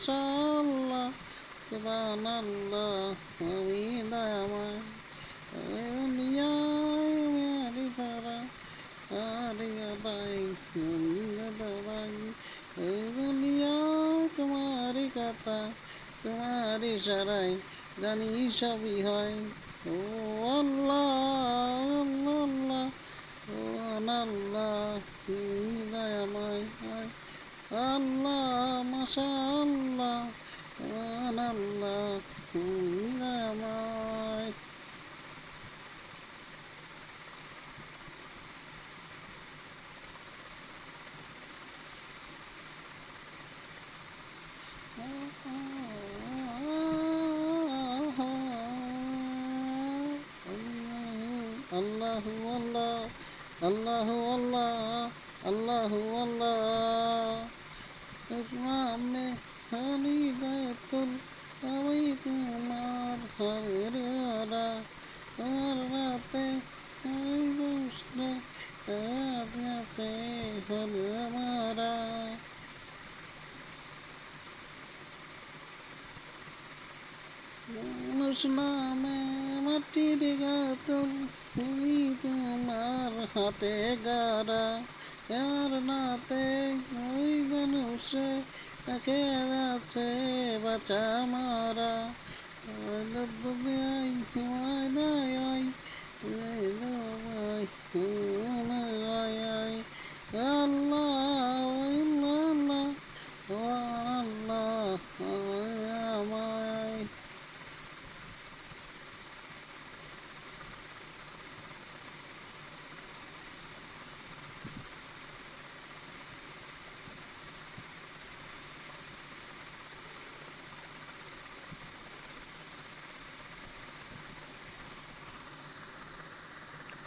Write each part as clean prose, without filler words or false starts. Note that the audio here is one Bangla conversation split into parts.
মাশাআল্লাহ সুবহানাল্লাহ তুমি দয়াময় দুনিয়ায় মেরি সারা আরে গদাই গদাই এই দুনিয়া তোমারই কথা তোমারই সারাই জানি সবই হয় ও আল্লাহ আল্লাহ ও আল্লাহ তুমি দয়াময় আল্লাহ মাশাআল্লাহ আল্লাহ তুমি দয়াময় আল্লাহু আল্লাহ আল্লাহু আল্লাহ আল্লাহু আল্লাহ ইসলামে হরিদাতুল আমি তোমার হরের ওরা আর রাতে হরিদুষ্ণে আছে হর মারা মানুষ নামে মাটির গাতুল তুমি তোমার হাতে গারা এবার নাতে ওই মানুষে তাকে আছে বাঁচা মারা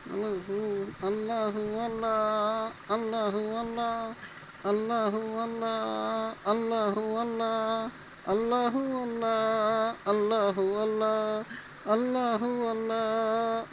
আল্লাহ Allahu Allah, Allahu Allah, Allahu Allah, Allahu Allah, Allahu Allah, Allahu Allah, Allahu Allah.